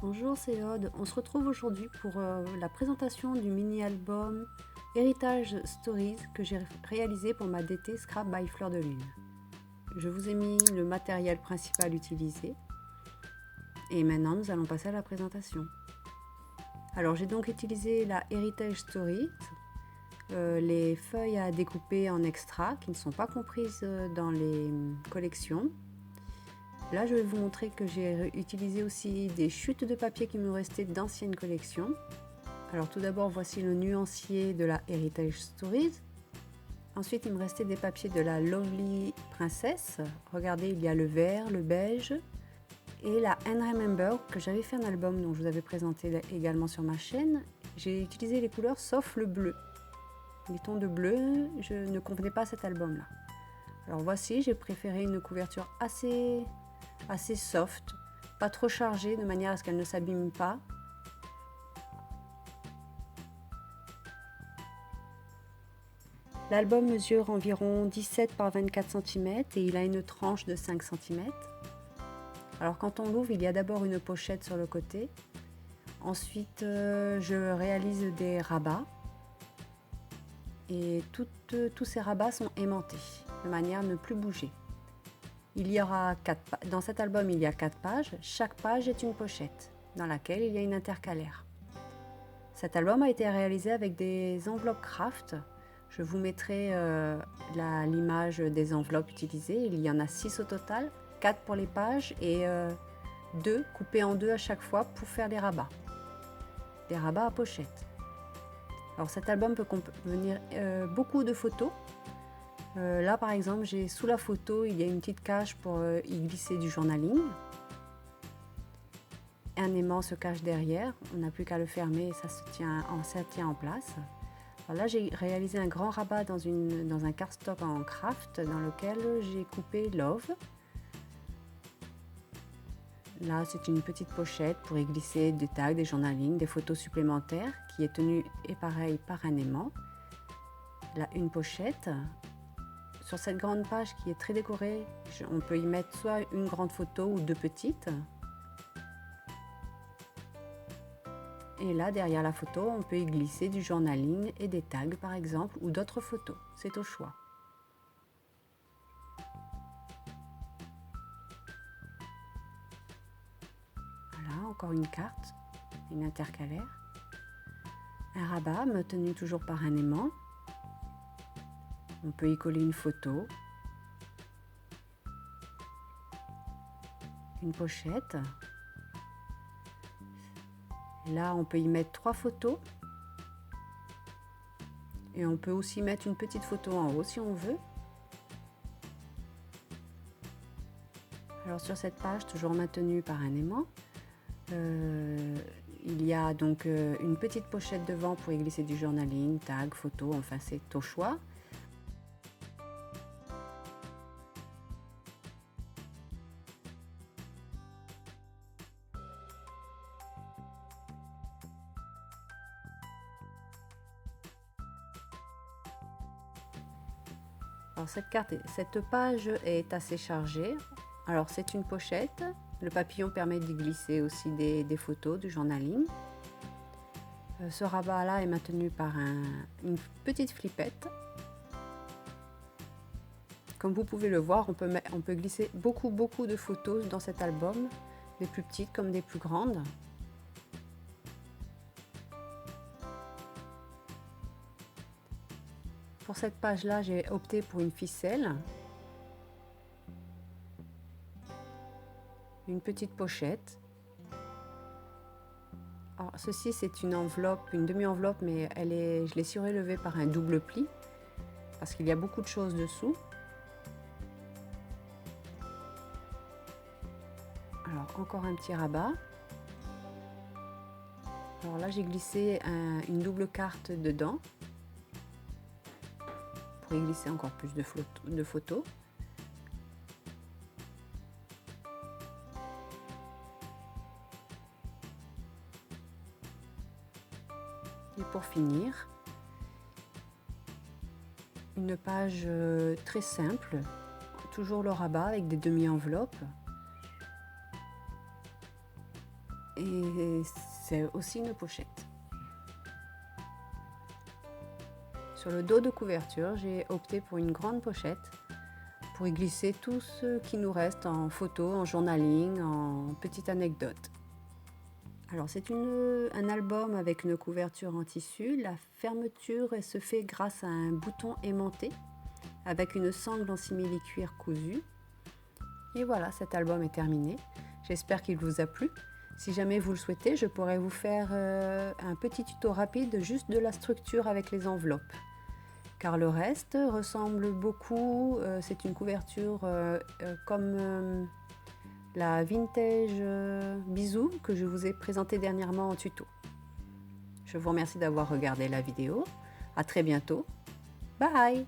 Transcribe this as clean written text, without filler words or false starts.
Bonjour, c'est Aude. On se retrouve aujourd'hui pour la présentation du mini-album Heritage Stories que j'ai réalisé pour ma DT Scrap by Fleur de Lune. Je vous ai mis le matériel principal utilisé et maintenant nous allons passer à la présentation. Alors j'ai donc utilisé la Heritage Stories, les feuilles à découper en extra qui ne sont pas comprises dans les collections. Là, je vais vous montrer que j'ai utilisé aussi des chutes de papier qui me restaient d'anciennes collections. Alors tout d'abord, voici le nuancier de la Heritage Stories. Ensuite, il me restait des papiers de la Lovely Princess. Regardez, il y a le vert, le beige et la And Remember que j'avais fait un album dont je vous avais présenté également sur ma chaîne. J'ai utilisé les couleurs sauf le bleu. Les tons de bleu, je ne convenais pas à cet album-là. Alors voici, j'ai préféré une couverture assez soft, pas trop chargée de manière à ce qu'elle ne s'abîme pas. L'album mesure environ 17 par 24 cm et il a une tranche de 5 cm. Alors quand on l'ouvre, il y a d'abord une pochette sur le côté. Ensuite, je réalise des rabats. Et tous ces rabats sont aimantés, de manière à ne plus bouger. Dans cet album, il y a 4 pages. Chaque page est une pochette, dans laquelle il y a une intercalaire. Cet album a été réalisé avec des enveloppes craft. Je vous mettrai l'image des enveloppes utilisées. Il y en a 6 au total, 4 pour les pages et 2 coupées en 2 à chaque fois pour faire les rabats. Des rabats à pochette. Alors cet album peut contenir beaucoup de photos. Là par exemple, sous la photo, il y a une petite cage pour y glisser du journaling. Un aimant se cache derrière, on n'a plus qu'à le fermer et ça tient en place. Alors là, j'ai réalisé un grand rabat dans un cardstock en craft dans lequel j'ai coupé Love. Là, c'est une petite pochette pour y glisser des tags, des journalings, des photos supplémentaires qui est tenue et pareil par un aimant. Là, une pochette. Sur cette grande page qui est très décorée, on peut y mettre soit une grande photo ou 2 petites. Et là, derrière la photo, on peut y glisser du journaling et des tags par exemple, ou d'autres photos. C'est au choix. Voilà, encore une carte, une intercalaire. Un rabat tenu toujours par un aimant. On peut y coller une photo. Une pochette. Là, on peut y mettre 3 photos. Et on peut aussi mettre une petite photo en haut si on veut. Alors sur cette page, toujours maintenue par un aimant, il y a donc une petite pochette devant pour y glisser du journaling, tag, photo, enfin c'est au choix. Alors cette page est assez chargée. Alors c'est une pochette. Le papillon permet d'y glisser aussi des photos, du journaling. Ce rabat-là est maintenu par une petite flippette. Comme vous pouvez le voir, on peut glisser beaucoup de photos dans cet album, des plus petites comme des plus grandes. Pour cette page-là, j'ai opté pour une ficelle, une petite pochette. Alors, ceci, c'est une enveloppe, une demi-enveloppe, mais je l'ai surélevée par un double pli, parce qu'il y a beaucoup de choses dessous. Alors, encore un petit rabat. Alors là, j'ai glissé une double carte dedans, pour y glisser encore plus de photos. Et pour finir, une page très simple, toujours le rabat avec des demi-enveloppes. et c'est aussi une pochette. Sur le dos de couverture, j'ai opté pour une grande pochette pour y glisser tout ce qui nous reste en photo, en journaling, en petites anecdotes. Alors c'est un album avec une couverture en tissu. La fermeture se fait grâce à un bouton aimanté avec une sangle en simili-cuir cousu. Et voilà, cet album est terminé. J'espère qu'il vous a plu. Si jamais vous le souhaitez, je pourrais vous faire un petit tuto rapide juste de la structure avec les enveloppes. Car le reste ressemble beaucoup, c'est une couverture comme la vintage bisou que je vous ai présentée dernièrement en tuto. Je vous remercie d'avoir regardé la vidéo. À très bientôt. Bye!